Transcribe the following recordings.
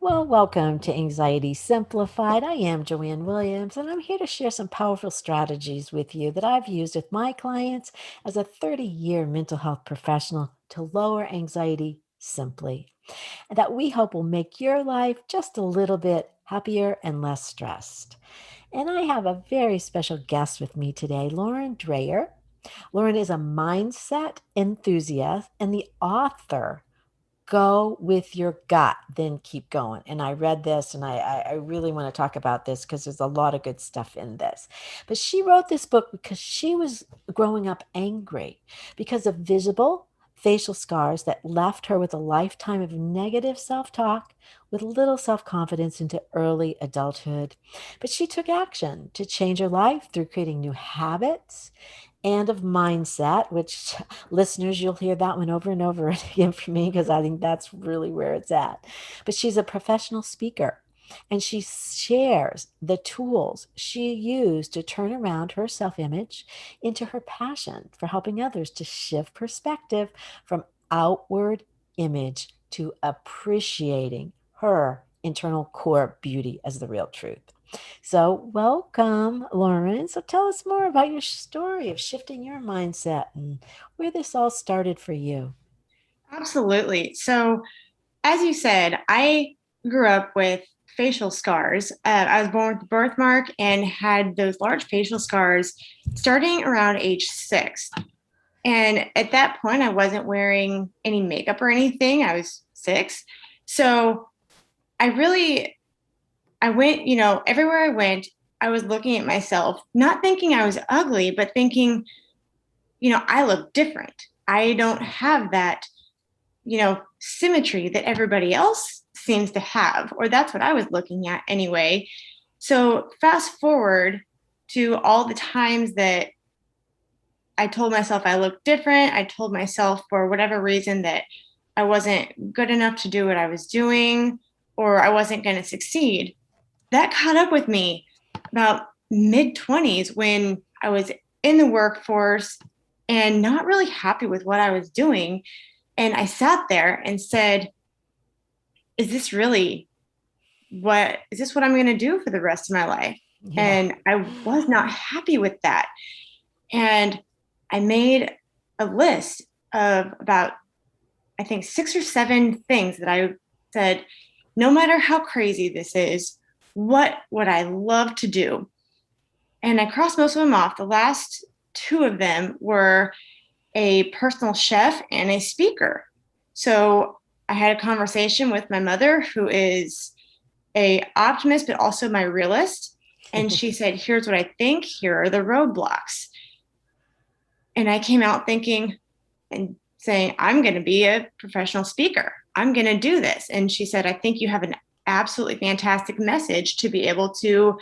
Well, welcome to Anxiety Simplified. I am Joanne Williams, and I'm here to share some powerful strategies with you that I've used with my clients as a 30-year mental health professional to lower anxiety simply, and that we hope will make your life just a little bit happier and less stressed. And I have a very special guest with me today, Lauren Dreher. Lauren is a mindset enthusiast and the author Go with your gut, then keep going. And I read this and I really want to talk about this because there's a lot of good stuff in this. But she wrote this book because she was growing up angry because of visible facial scars that left her with a lifetime of negative self talk with little self confidence into early adulthood. But she took action to change her life through creating new habits and of mindset, which listeners, you'll hear that one over and over again from me because I think that's really where it's at. But she's a professional speaker and she shares the tools she used to turn around her self image into her passion for helping others to shift perspective from outward image to appreciating her internal core beauty as the real truth. So, welcome, Lauren. So, tell us more about your story of shifting your mindset and where this all started for you. Absolutely. So, as you said, I grew up with facial scars. I was born with a birthmark and had those large facial scars starting around age 6. And at that point, I wasn't wearing any makeup or anything. I was 6. So, I went, everywhere I went, I was looking at myself, not thinking I was ugly, but thinking, I look different. I don't have that symmetry that everybody else seems to have, or that's what I was looking at anyway. So fast forward to all the times that I told myself I looked different. I told myself for whatever reason that I wasn't good enough to do what I was doing or I wasn't going to succeed. That caught up with me about mid 20s when I was in the workforce and not really happy with what I was doing. And I sat there and said, is this really is this what I'm going to do for the rest of my life? Yeah. And I was not happy with that. And I made a list of about, I think, 6 or 7 things that I said, no matter how crazy this is, what would I love to do? And I crossed most of them off. The last 2 of them were a personal chef and a speaker. So I had a conversation with my mother, who is a optimist, but also my realist. And she said, here's what I think. Here are the roadblocks. And I came out thinking and saying, I'm going to be a professional speaker. I'm going to do this. And she said, I think you have an absolutely fantastic message to be able to,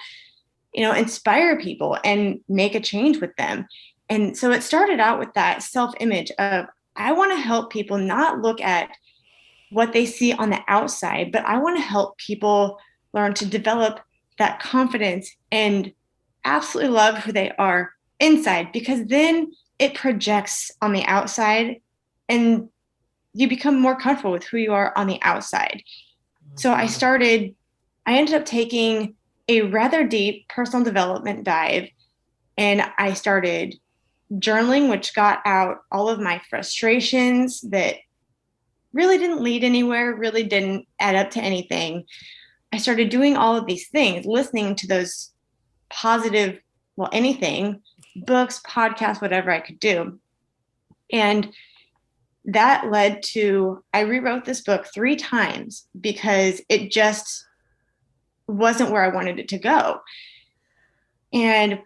inspire people and make a change with them. And so it started out with that self-image of, I want to help people not look at what they see on the outside, but I want to help people learn to develop that confidence and absolutely love who they are inside, because then it projects on the outside and you become more comfortable with who you are on the outside. So I ended up taking a rather deep personal development dive and I started journaling, which got out all of my frustrations that really didn't lead anywhere, really didn't add up to anything. I started doing all of these things, listening to those positive, well, anything, books, podcasts, whatever I could do. And that led to, I rewrote this book 3 times because it just wasn't where I wanted it to go. And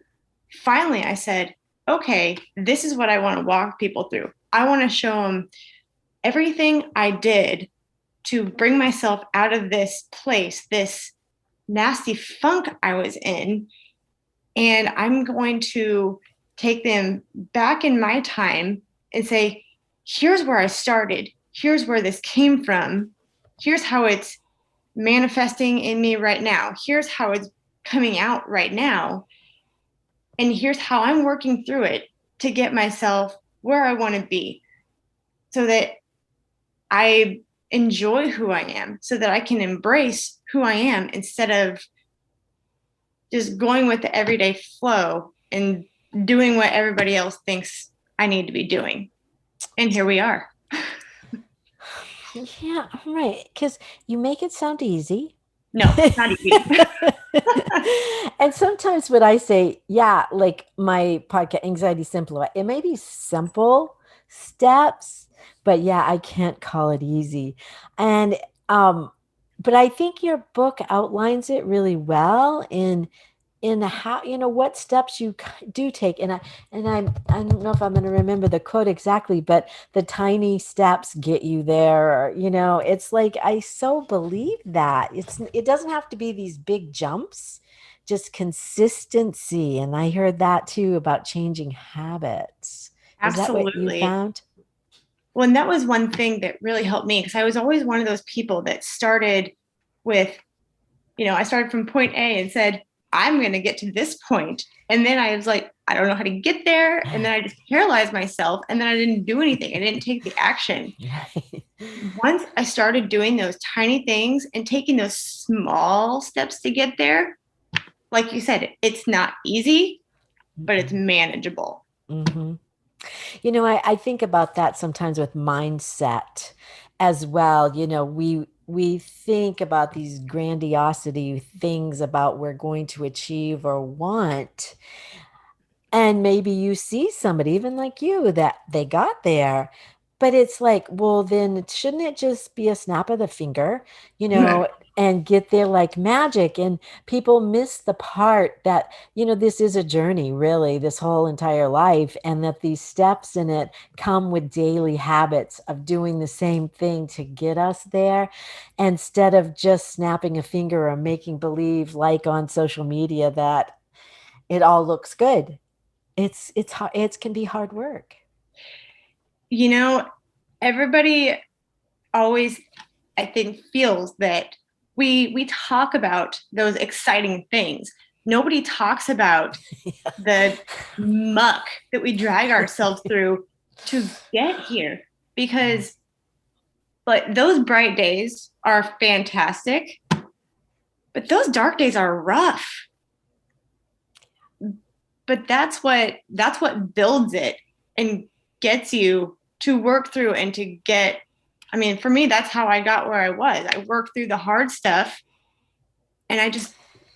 finally, I said, okay, this is what I want to walk people through. I want to show them everything I did to bring myself out of this place, this nasty funk I was in. And I'm going to take them back in my time and say, here's where I started. Here's where this came from. Here's how it's manifesting in me right now. Here's how it's coming out right now. And here's how I'm working through it to get myself where I want to be so that I enjoy who I am so that I can embrace who I am instead of just going with the everyday flow and doing what everybody else thinks I need to be doing. And here we are. Yeah, right. Because you make it sound easy. No, not easy. And sometimes when I say, yeah, like my podcast, Anxiety Simplified, it may be simple steps, but yeah, I can't call it easy. And, um, but I think your book outlines it really well in how what steps you do take, and I don't know if I'm going to remember the quote exactly, but the tiny steps get you there, or, it's like I so believe that it doesn't have to be these big jumps, just consistency. And I heard that too about changing habits. Is that what you Absolutely. found? Well, and that was one thing that really helped me because I was always one of those people that started with, I started from point A and said, I'm going to get to this point. And then I was like, I don't know how to get there. And then I just paralyzed myself. And then I didn't do anything. I didn't take the action. Right. Once I started doing those tiny things and taking those small steps to get there, like you said, it's not easy, but it's manageable. Mm-hmm. I think about that sometimes with mindset as well. We think about these grandiosity things about we're going to achieve or want. And maybe you see somebody, even like you, that they got there. But it's like, well, then shouldn't it just be a snap of the finger, and get there like magic? And people miss the part that, this is a journey, really, this whole entire life, and that these steps in it come with daily habits of doing the same thing to get us there, instead of just snapping a finger or making believe, like on social media, that it all looks good. It's hard. It can be hard work. you know, Everybody always, I think, feels that we talk about those exciting things. Nobody talks about the muck that we drag ourselves through to get here because like those bright days are fantastic, but those dark days are rough. But that's what builds it and gets you to work through and to get. I mean, for me, that's how I got where I was. I worked through the hard stuff and I just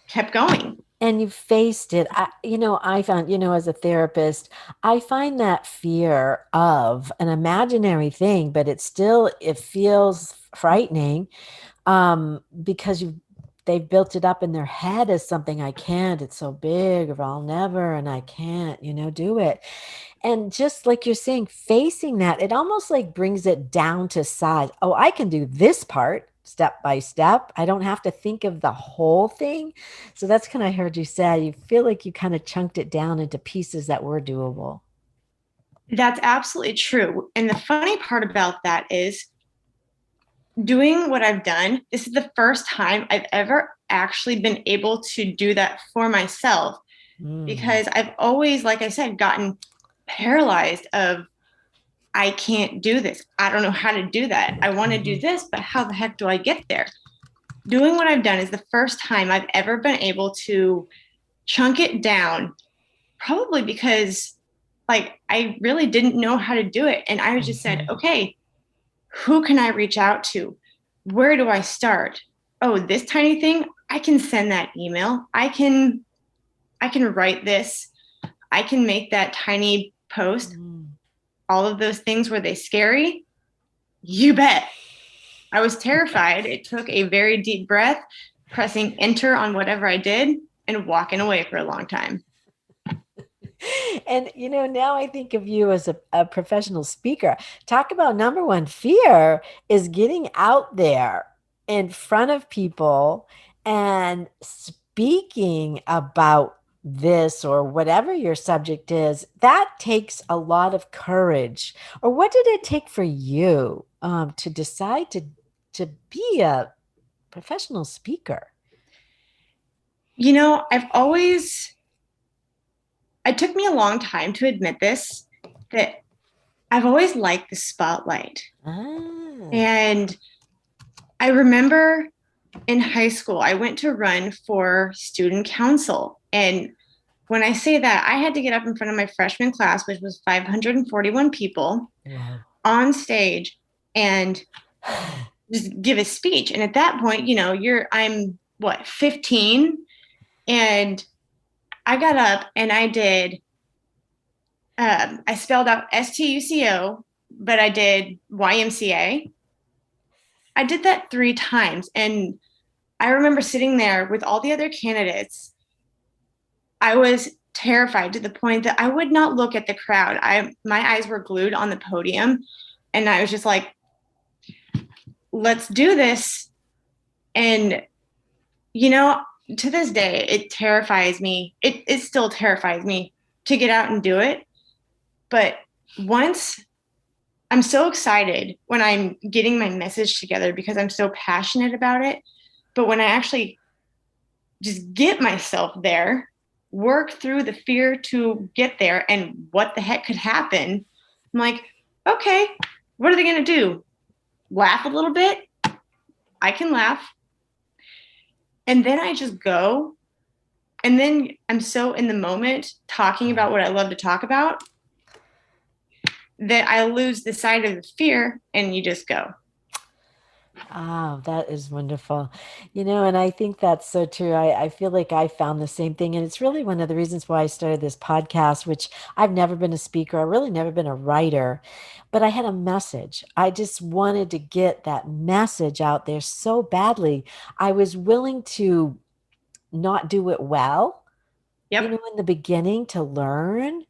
kept going. And you faced it. I found, as a therapist, I find that fear of an imaginary thing, but it feels frightening, because they've built it up in their head as something I can't. It's so big, or I'll never, and I can't, do it. And just like you're saying, facing that, it almost like brings it down to size. Oh, I can do this part step by step. I don't have to think of the whole thing. So that's kind of, I heard you say, you feel like you kind of chunked it down into pieces that were doable. That's absolutely true. And the funny part about that is doing what I've done, this is the first time I've ever actually been able to do that for myself Mm. because I've always, like I said, gotten paralyzed of I can't do this. I don't know how to do that. I want to do Mhm. this, but how the heck do I get there? Doing what I've done is the first time I've ever been able to chunk it down, probably because like I really didn't know how to do it. And I just said, Mhm. okay, who can I reach out to? Where do I start? Oh, this tiny thing, I can send that email. I can write this. I can make that tiny post. Mm. All of those things, were they scary? You bet. I was terrified. It took a very deep breath, pressing enter on whatever I did, and walking away for a long time. And now I think of you as a professional speaker. Talk about number one fear is getting out there in front of people and speaking about this or whatever your subject is. That takes a lot of courage. Or what did it take for you, to decide to be a professional speaker? I've always, it took me a long time to admit this, that I've always liked the spotlight. Ah. And I remember in high school, I went to run for student council. And when I say that, I had to get up in front of my freshman class, which was 541 people, Wow. on stage and just give a speech. And at that point, I'm what, 15? And I got up and I did, I spelled out STUCO, but I did YMCA. I did that 3 times. And I remember sitting there with all the other candidates. I was terrified to the point that I would not look at the crowd. My eyes were glued on the podium, and I was just like, let's do this. And you know, to this day, it terrifies me. It still terrifies me to get out and do it. But once I'm so excited when I'm getting my message together because I'm so passionate about it. But when I actually just get myself there, work through the fear to get there and what the heck could happen, I'm like, okay, what are they going to do? Laugh a little bit? I can laugh. And then I just go. And then I'm so in the moment talking about what I love to talk about that I lose the sight of the fear and you just go. Oh, that is wonderful. And I think that's so true. I feel like I found the same thing. And it's really one of the reasons why I started this podcast, which I've never been a speaker. I've really never been a writer, but I had a message. I just wanted to get that message out there so badly. I was willing to not do it well, Yep. in the beginning to learn.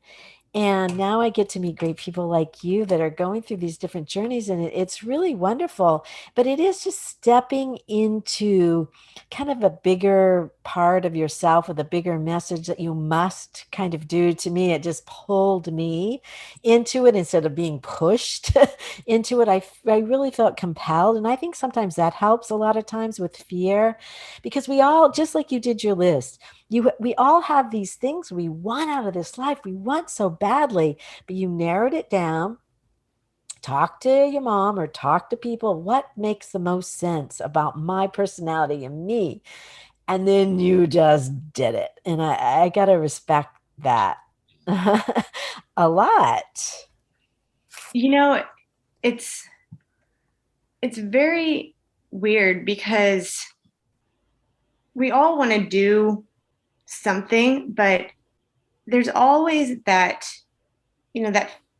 And now I get to meet great people like you that are going through these different journeys, and it's really wonderful. But it is just stepping into kind of a bigger part of yourself with a bigger message that you must kind of do. To me, it just pulled me into it instead of being pushed into it. I really felt compelled. And I think sometimes that helps a lot of times with fear because we all, just like you did your list, we all have these things we want out of this life. We want so badly, but you narrowed it down. Talk to your mom or talk to people. What makes the most sense about my personality and me? And then you just did it. And I got to respect that a lot. You know, it's it's very weird because we all want to do something, but there's always that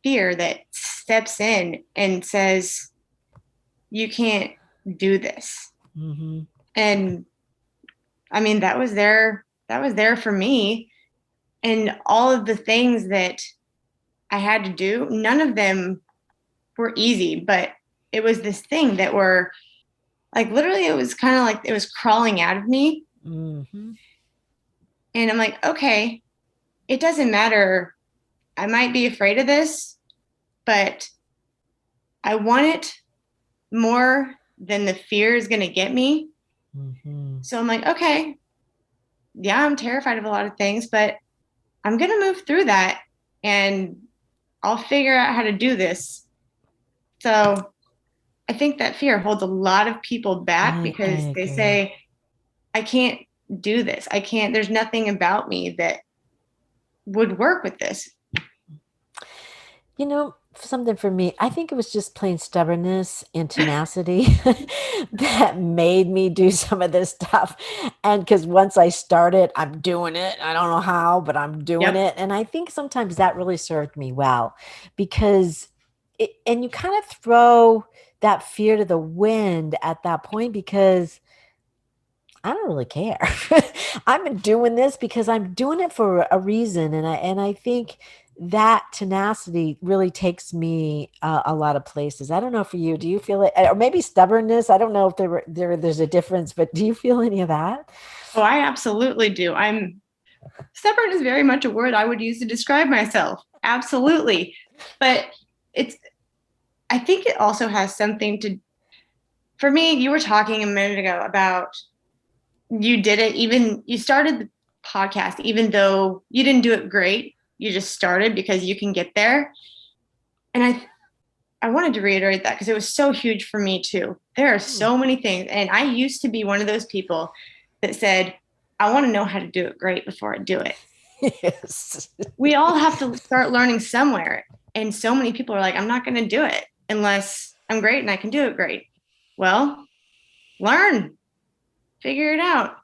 fear that steps in and says, you can't do this. Hmm. And I mean, that was there for me. And all of the things that I had to do, none of them were easy, but it was this thing that were like literally it was kind of like it was crawling out of me. Hmm. And I'm like, okay, it doesn't matter. I might be afraid of this, but I want it more than the fear is going to get me. Hmm. So I'm like, okay, yeah, I'm terrified of a lot of things, but I'm going to move through that and I'll figure out how to do this. So I think that fear holds a lot of people back I because they agree. say, I can't do this. I can't, there's nothing about me that would work with this. Something for me, I think it was just plain stubbornness and tenacity that made me do some of this stuff. And because once I started, I'm doing it. I don't know how, but I'm doing Yep. it. And I think sometimes that really served me well because and you kind of throw that fear to the wind at that point because I don't really care. I'm doing this because I'm doing it for a reason, and I think that tenacity really takes me a lot of places. I don't know for you. Do you feel it, or maybe stubbornness? I don't know if there's a difference, but do you feel any of that? Oh, I absolutely do. I'm stubborn is very much a word I would use to describe myself. Absolutely. But it's I think it also has something to for me, you were talking a minute ago about you did it even you started the podcast even though you didn't do it great. You just started because you can get there. And I wanted to reiterate that because it was so huge for me too. There are Hmm. so many things. And I used to be one of those people that said, I want to know how to do it great before I do it. Yes. We all have to start learning somewhere. And so many people are like, I'm not going to do it unless I'm great and I can do it great. Well, learn, figure it out.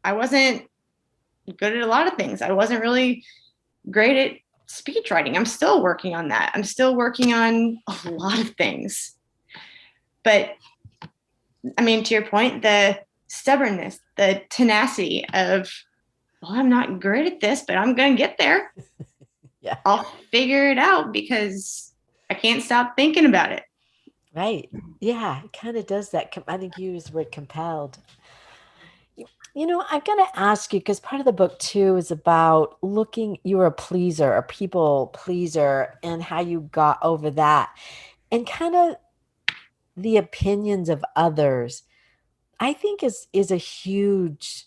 I wasn't good at a lot of things. I wasn't really great at speech writing. I'm still working on that. I'm still working on a lot of things. But I mean, to your point, the stubbornness, the tenacity of, well, I'm not great at this, but I'm going to get there. Yeah. I'll figure it out because I can't stop thinking about it. Right. Yeah, it kind of does that. I think you used the word compelled. I'm going to ask you because part of the book too is about you were a pleaser, a people pleaser, and how you got over that and kind of the opinions of others. I think is a huge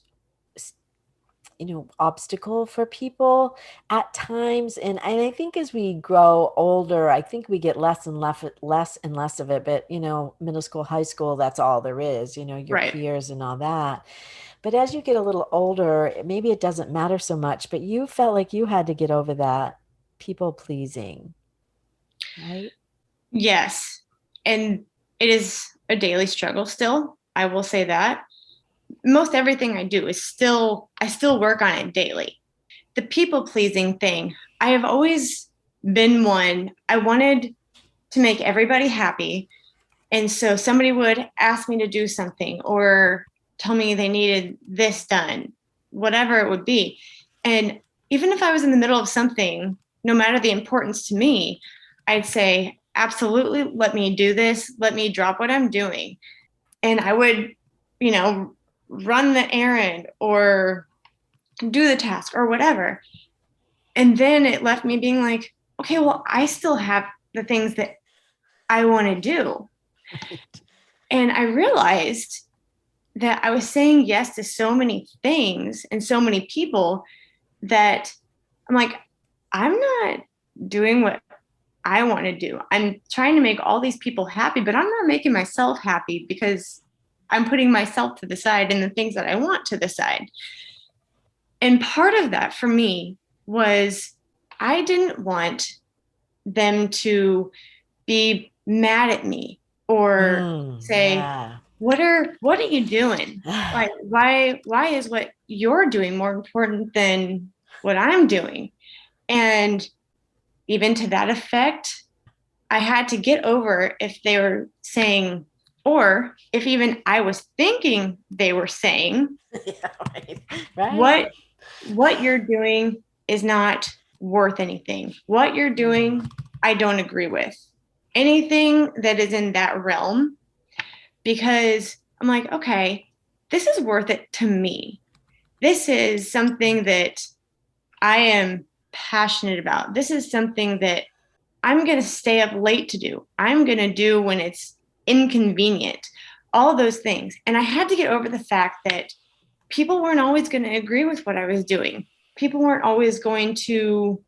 obstacle for people at times, and I think as we grow older, I think we get less and less of it. But middle school, high school, that's all there is, your Right. peers and all that. But as you get a little older, maybe it doesn't matter so much, but you felt like you had to get over that people pleasing, right? Yes. And it is a daily struggle still. I will say that. Most everything I do I still work on it daily. The people pleasing thing, I have always been one. I wanted to make everybody happy. And so somebody would ask me to do something or tell me they needed this done, whatever it would be. And even if I was in the middle of something, no matter the importance to me, I'd say, absolutely, let me do this. Let me drop what I'm doing. And I would, you know, run the errand or do the task or whatever. And then it left me being like, okay, well, I still have the things that I want to do. Right. And I realized that I was saying yes to so many things and so many people that I'm like, I'm not doing what I want to do. I'm trying to make all these people happy, but I'm not making myself happy because I'm putting myself to the side and the things that I want to the side. And part of that for me was I didn't want them to be mad at me or say, Yeah. what are you doing? Like why is what you're doing more important than what I'm doing? And even to that effect, I had to get over if they were saying, or if even I was thinking they were saying, Yeah, right. Right. what what you're doing is not worth anything. What you're Mm. doing, I don't agree with. Anything that is in that realm, because I'm like, okay, this is worth it to me. This is something that I am passionate about. This is something that I'm going to stay up late to do. I'm going to do when it's inconvenient, all those things. And I had to get over the fact that people weren't always going to agree with what I was doing. People weren't always going to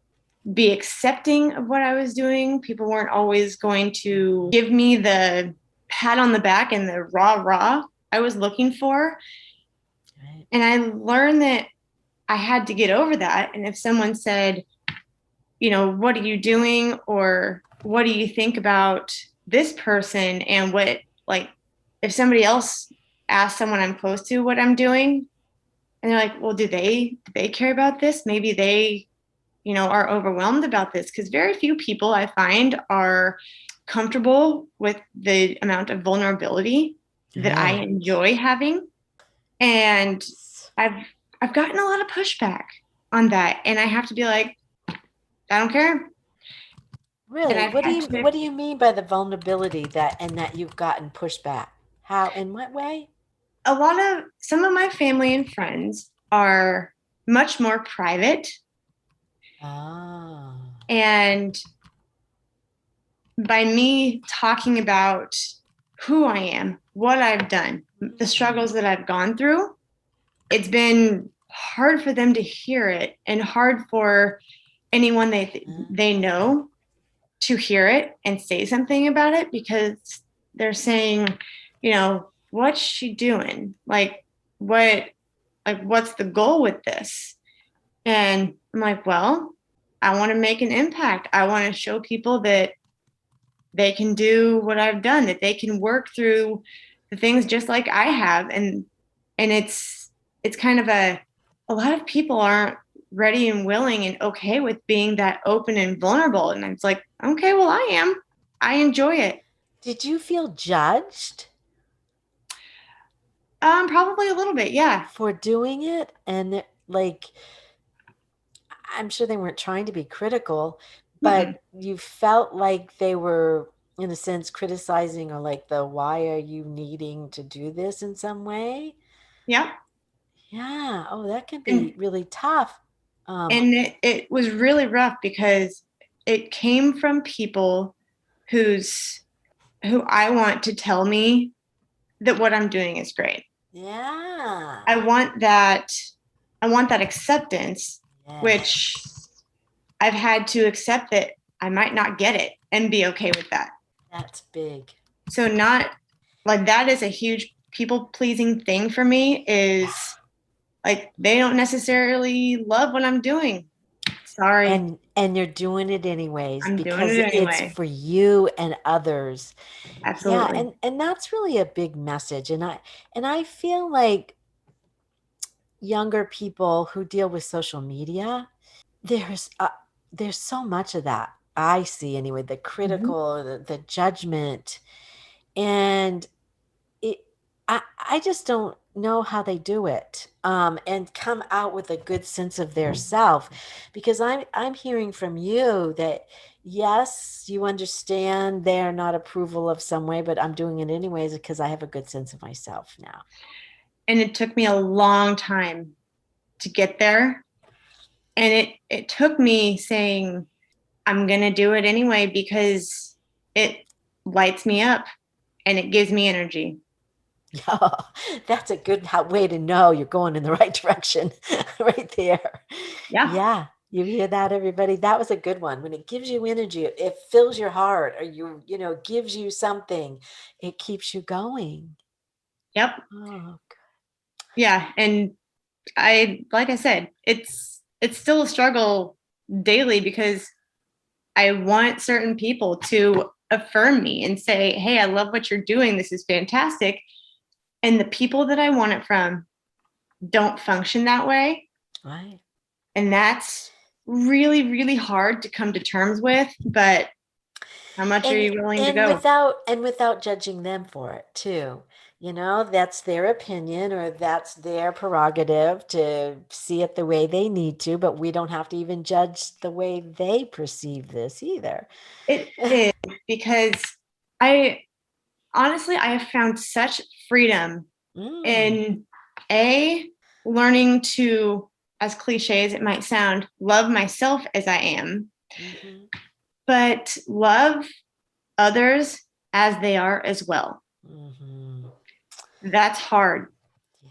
be accepting of what I was doing. People weren't always going to give me the pat on the back and the rah rah I was looking for. Right. And I learned that I had to get over that. And if someone said, what are you doing? Or what do you think about this person? And what, like, if somebody else asks someone I'm close to what I'm doing, and they're like, well, do they care about this? Maybe they, are overwhelmed about this because very few people I find are comfortable with the amount of vulnerability that I Right. enjoy having. And I've I've gotten a lot of pushback on that. And I have to be like, I don't care. And Really? I've What do had you to what do you mean by the vulnerability that you've gotten pushback? How, in what way? a lot of some of my family and friends are much more private. Ah. And by me talking about who I am, what I've done, the Mm. struggles that I've gone through, it's been hard for them to hear it and hard for anyone they Ah. know to hear it and say something about it, because they're saying, what's she doing? What's the goal with this? And I'm like, well, I want to make an impact. I want to show people that they can do what I've done, that they can work through the things just like I have. And it's kind of a lot of people aren't ready and willing and okay with being that open and vulnerable. And it's like, okay, well, I am. I enjoy it. Did you feel judged Probably a little bit, yeah. for doing it? And like, I'm sure they weren't trying to be critical, but Mm-mm. you felt like they were, in a sense, criticizing, or like the why are you needing to do this in some way? Yeah. Yeah. Oh, that can be And really tough. Um, and it was really rough because it came from people who's who I want to tell me that what I'm doing is great. yeah. I want that I want that acceptance, which Yes. I've had to accept that I might not get it and be okay with that. That's big. So not like that is a huge people pleasing thing for me, Yeah. is like they don't necessarily love what I'm doing. Sorry, And you're doing it anyways I'm doing because it it's anyway. for you and others. Yeah, Absolutely. and that's really a big message. And I feel like younger people who deal with social media, there's so much of that. I see anyway, the Mhm. critical, the judgment, and it I just don't know how they do it, and come out with a good sense of their self, because I'm hearing from you that yes, you understand they're not approval of some way, but I'm doing it anyways because I have a good sense of myself now. And it took me a long time to get there. And it took me saying, I'm going to do it anyway because it lights me up and it gives me energy. Yeah, that's a good way to know you're going in the right direction right there. Yeah. Yeah, you hear that, everybody? That was a good one. When it gives you energy, it fills your heart, or gives you something, it keeps you going. Yep. Oh, Yeah. And like I said, it's still a struggle daily because I want certain people to affirm me and say, hey, I love what you're doing. This is fantastic. And the people that I want it from don't function that way. right. And that's really, really hard to come to terms with. But how much are and you willing to and go? without judging them for it too. That's their opinion, or that's their prerogative to see it the way they need to, but we don't have to even judge the way they perceive this either. It is because I honestly, I have found such freedom Mm, in a learning to, as cliche as it might sound, love myself as I am, mhm, but love others as they are as well. mhm. That's hard.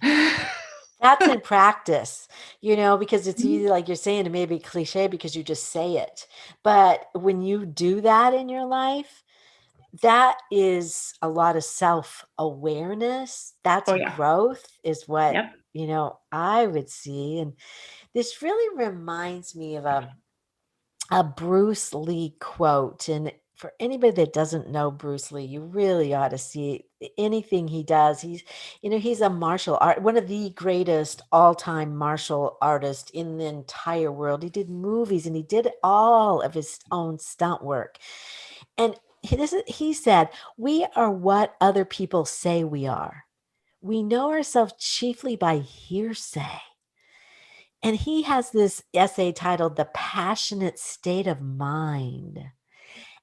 That's in practice, because it's easy, like you're saying, it may be cliche because you just say it. But when you do that in your life, that is a lot of self-awareness. That's Oh yeah. growth, is what, Yep. I would see. And this really reminds me of a Bruce Lee quote. And for anybody that doesn't know Bruce Lee, you really ought to see anything he does. He's a martial art, one of the greatest all-time martial artists in the entire world. He did movies and he did all of his own stunt work. And he said, "We are what other people say we are. We know ourselves chiefly by hearsay." And he has this essay titled "The Passionate State of Mind."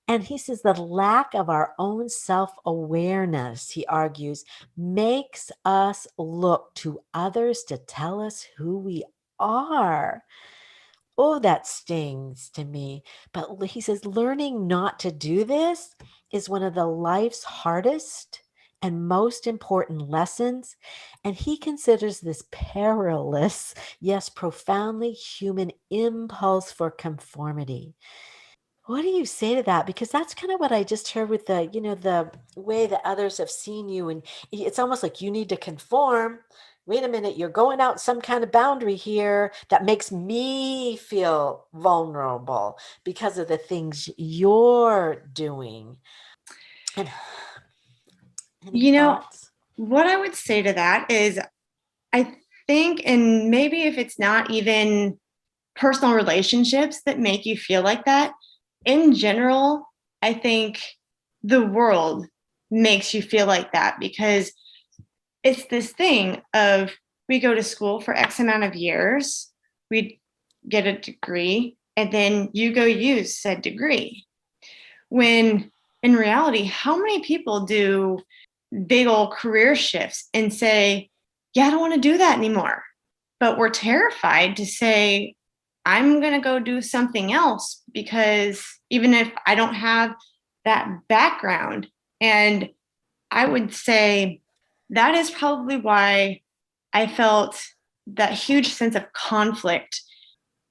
And he says the lack of our own self awareness, he argues, makes us look to others to tell us who we are. Oh, that stings to me. But he says learning not to do this is one of the life's hardest and most important lessons. And he considers this perilous, yes, profoundly human impulse for conformity. What do you say to that? Because that's kind of what I just heard with the, the way that others have seen you. And it's almost like you need to conform. Wait a minute, you're going out some kind of boundary here that makes me feel vulnerable because of the things you're doing. And any You know, thoughts? what I would say to that is I think, and maybe if it's not even personal relationships that make you feel like that, in general, I think the world makes you feel like that because it's this thing of we go to school for X amount of years, we get a degree, and then you go use said degree. When in reality, how many people do big old career shifts and say, yeah, I don't want to do that anymore? But we're terrified to say, I'm going to go do something else because even if I don't have that background. And I would say that is probably why I felt that huge sense of conflict.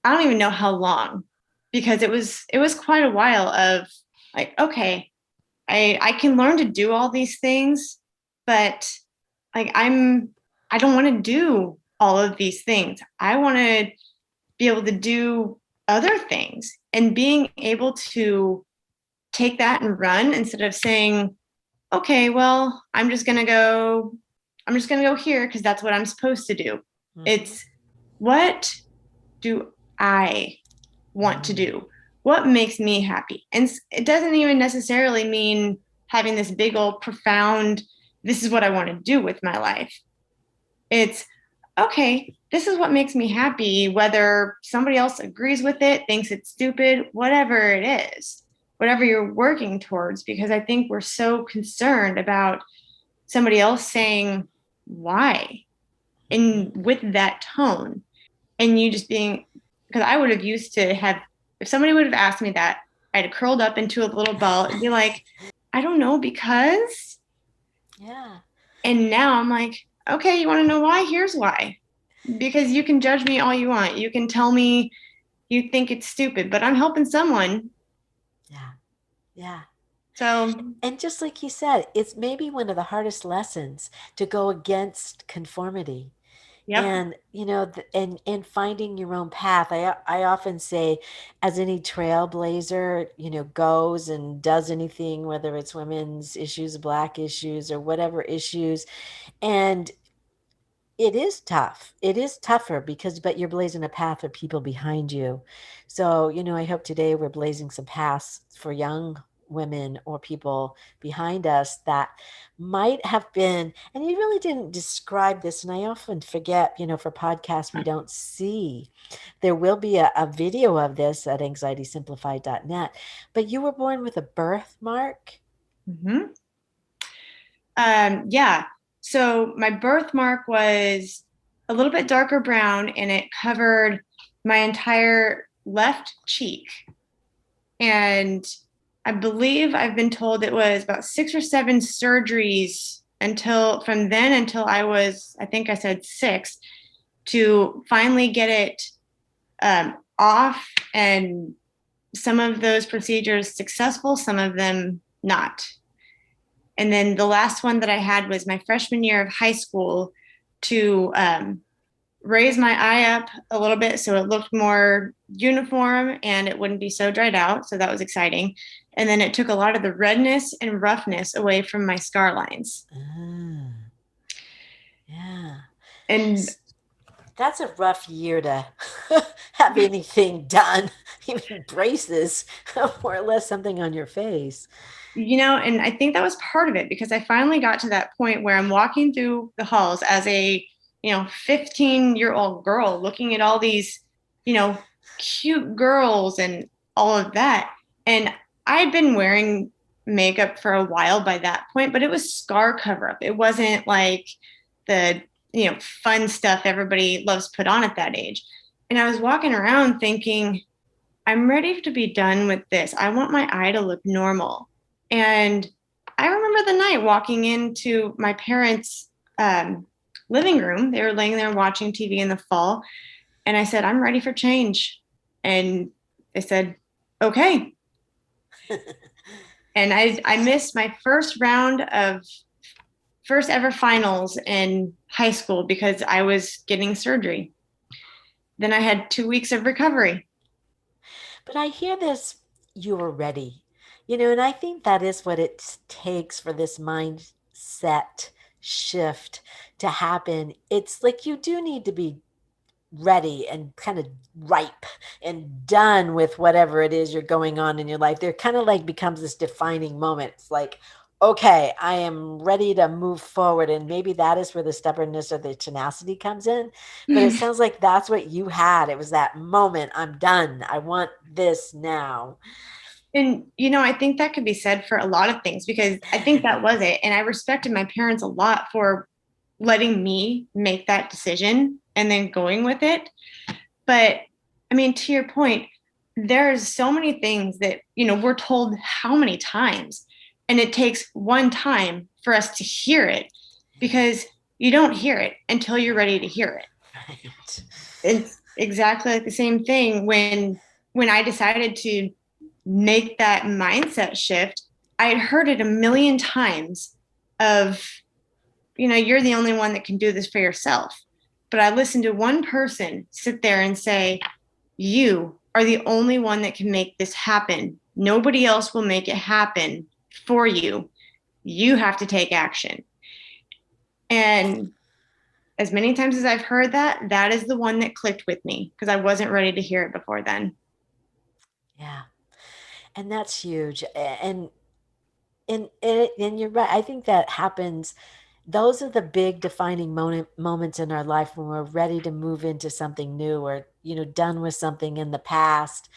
I don't even know how long because it was quite a while of like, okay, I can learn to do all these things, but like I don't want to do all of these things. I want to be able to do other things and being able to take that and run instead of saying, okay, well, I'm just going to go here because that's what I'm supposed to do. Hmm. It's what do I want to Mm. do? What makes me happy? And it doesn't even necessarily mean having this big old profound, this is what I want to do with my life. It's okay, this is what makes me happy, whether somebody else agrees with it, thinks it's stupid, whatever it is, whatever you're working towards, because I think we're so concerned about somebody else saying why and with that tone and you just being because I would have used to have if somebody would have asked me that I'd have curled up into a little ball and be like I don't know because Yeah. and now I'm like okay you want to know why here's why because you can judge me all you want you can tell me you think it's stupid but I'm helping someone Yeah. Yeah. so And just like you said, it's maybe one of the hardest lessons to go against conformity. yep. And and finding your own path. I often say, as any trailblazer, goes and does anything, whether it's women's issues, black issues, or whatever issues, and it is tough. It is tougher but you're blazing a path for people behind you. So, I hope today we're blazing some paths for young women or people behind us that might have been, and you really didn't describe this, and I often forget, for podcasts we don't see. There will be a video of this at anxietysimplified.net, but you were born with a birthmark. Mm-hmm. Yeah. So my birthmark was a little bit darker brown and it covered my entire left cheek. And I believe I've been told it was about 6 or 7 surgeries until from then until I think I said 6, to finally get it off. And some of those procedures successful, some of them not. And then the last one that I had was my freshman year of high school to raise my eye up a little bit so it looked more uniform and it wouldn't be so dried out. So that was exciting. And then it took a lot of the redness and roughness away from my scar lines. Ah, yeah. And That's a rough year to have anything done, even braces, more or less something on your face. and I think that was part of it because I finally got to that point where I'm walking through the halls as a 15-year-old girl looking at all these you know cute girls and all of that. And I'd been wearing makeup for a while by that point, but it was scar cover up. It wasn't like the fun stuff everybody loves to put on at that age. And I was walking around thinking I'm ready to be done with this. I want my eye to look normal. And I remember the night walking into my parents' living room. They were laying there watching TV in the fall. And I said, I'm ready for change. And they said, okay. And I missed my first ever finals in high school because I was getting surgery. Then I had 2 weeks of recovery. But I hear this, you were ready. And I think that is what it takes for this mindset shift to happen. It's like you do need to be ready and kind of ripe and done with whatever it is you're going on in your life. There kind of like becomes this defining moment. It's like, okay, I am ready to move forward. And maybe that is where the stubbornness or the tenacity comes in. But it sounds like that's what you had. It was that moment. I'm done. I want this now. And, I think that could be said for a lot of things because I think that was it. And I respected my parents a lot for letting me make that decision and then going with it. But I mean, to your point, there's so many things that, we're told how many times, and it takes one time for us to hear it because you don't hear it until you're ready to hear it. Right. It's exactly like the same thing when I decided to make that mindset shift. I had heard it a million times of, you're the only one that can do this for yourself. But I listened to one person sit there and say, you are the only one that can make this happen. Nobody else will make it happen for you. You have to take action. And as many times as I've heard that, that is the one that clicked with me because I wasn't ready to hear it before then. Yeah. And that's huge. And you're right. I think that happens. Those are the big defining moments in our life when we're ready to move into something new or, done with something in the past.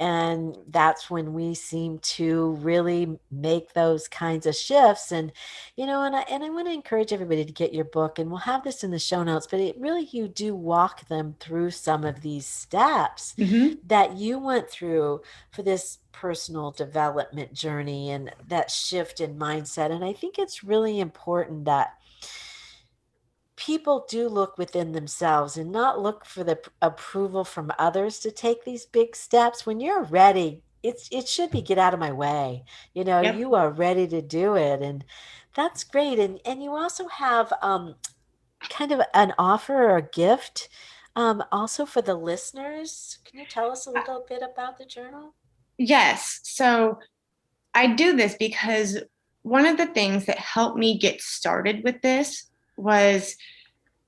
And that's when we seem to really make those kinds of shifts. And I want to encourage everybody to get your book, and we'll have this in the show notes, but it really, you do walk them through some of these steps Mm-hmm. that you went through for this personal development journey and that shift in mindset. And I think it's really important that people do look within themselves and not look for the approval from others to take these big steps. When you're ready, it should be get out of my way. Yep. You are ready to do it, and that's great. And you also have kind of an offer or a gift also for the listeners. Can you tell us a little bit about the journal? Yes. So I do this because one of the things that helped me get started with this was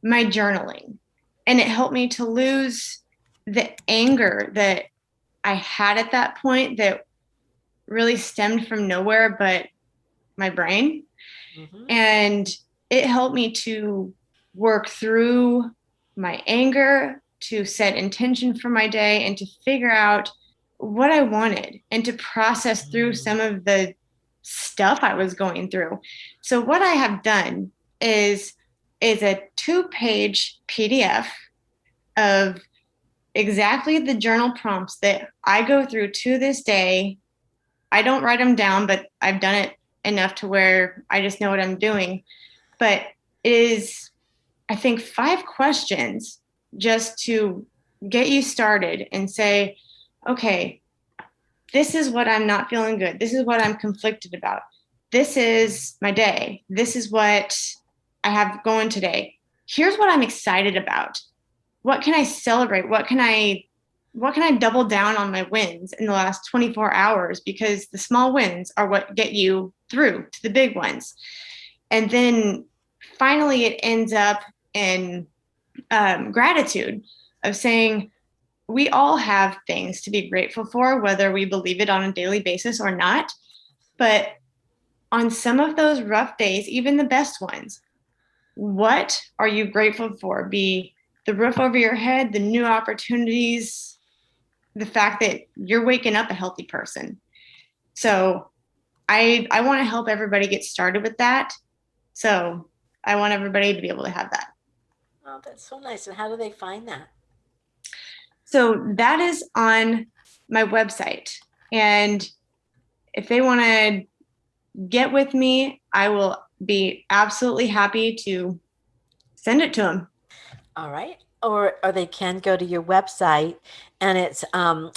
my journaling. And it helped me to lose the anger that I had at that point that really stemmed from nowhere but my brain. Hmm. And it helped me to work through my anger, to set intention for my day, and to figure out what I wanted and to process through some of the stuff I was going through. So what I have done is a 2-page PDF of exactly the journal prompts that I go through to this day. I don't write them down, but I've done it enough to where I just know what I'm doing. But it is, I think, 5 questions just to get you started and say, okay, this is what I'm not feeling good. This is what I'm conflicted about. This is my day. This is what I have going today. Here's what I'm excited about. What can I celebrate? What can I double down on my wins in the last 24 hours because the small wins are what get you through to the big ones. And then finally it ends up in gratitude of saying we all have things to be grateful for, whether we believe it on a daily basis or not. But on some of those rough days, even the best ones, what are you grateful for? Be the roof over your head, the new opportunities, the fact that you're waking up a healthy person. So I want to help everybody get started with that. So I want everybody to be able to have that. Oh, that's so nice. And how do they find that? So that is on my website. And if they want to get with me, I will be absolutely happy to send it to them. All right. Or they can go to your website, and it's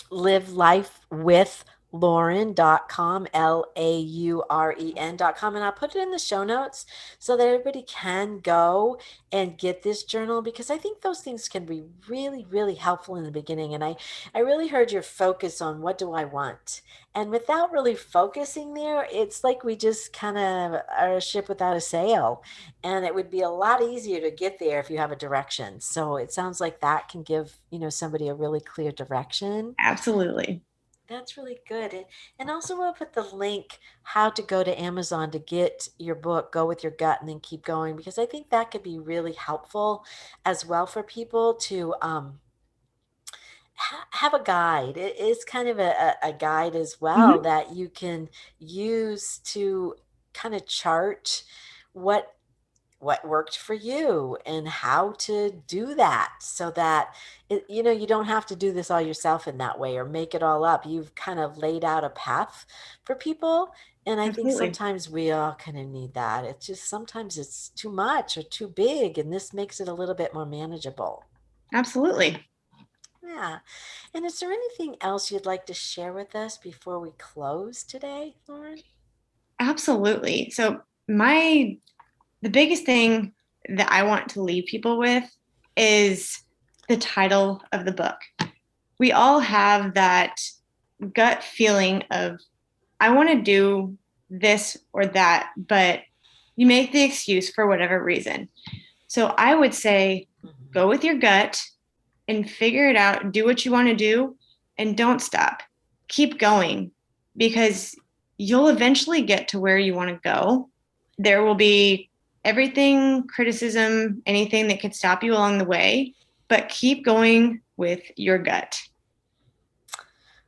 Live Life with Lauren.com, Lauren.com. And I'll put it in the show notes so that everybody can go and get this journal because I think those things can be really, really helpful in the beginning. And I really heard your focus on what do I want? And without really focusing there, it's like we just kind of are a ship without a sail. And it would be a lot easier to get there if you have a direction. So it sounds like that can give, somebody a really clear direction. Absolutely. That's really good. And also, we'll put the link how to go to Amazon to get your book, Go With Your Gut, and then keep going, because I think that could be really helpful as well for people to have a guide. It is kind of a guide as well Hmm. that you can use to kind of chart what what worked for you and how to do that so that you don't have to do this all yourself in that way or make it all up. You've kind of laid out a path for people, and I think Absolutely. sometimes we all kind of need that. It's just sometimes it's too much or too big, and this makes it a little bit more manageable. Absolutely. Yeah. And is there anything else you'd like to share with us before we close today, Lauren? Absolutely. So, the biggest thing that I want to leave people with is the title of the book. We all have that gut feeling of, I want to do this or that, but you make the excuse for whatever reason. So I would say Mhm. go with your gut and figure it out, do what you want to do, and don't stop. Keep going because you'll eventually get to where you want to go. There will be everything, criticism, anything that could stop you along the way, but keep going with your gut.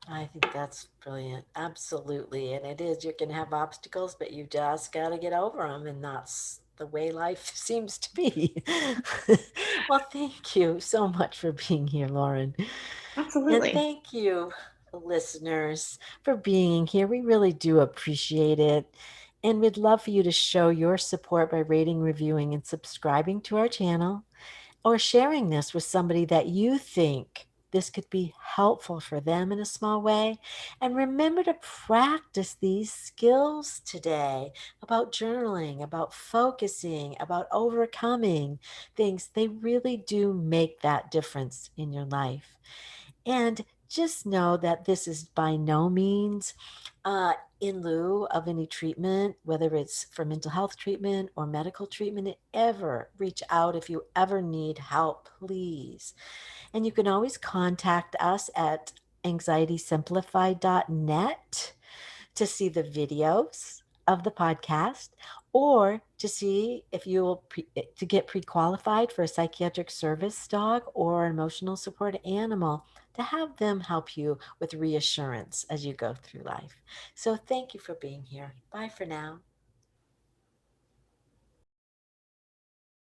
I think that's brilliant. Absolutely. And it is, you're going to have obstacles, but you just got to get over them. And that's the way life seems to be. Well, thank you so much for being here, Lauren. And Absolutely. thank you, listeners, for being here. We really do appreciate it. And we'd love for you to show your support by rating, reviewing, and subscribing to our channel, or sharing this with somebody that you think this could be helpful for them in a small way. And remember to practice these skills today about journaling, about focusing, about overcoming things. They really do make that difference in your life. And just know that this is by no means in lieu of any treatment, whether it's for mental health treatment or medical treatment. Ever reach out if you ever need help, please. And you can always contact us at anxietysimplified.net to see the videos of the podcast, or to see if you will to get pre-qualified for a psychiatric service dog or an emotional support animal, to have them help you with reassurance as you go through life. So thank you for being here. Bye for now.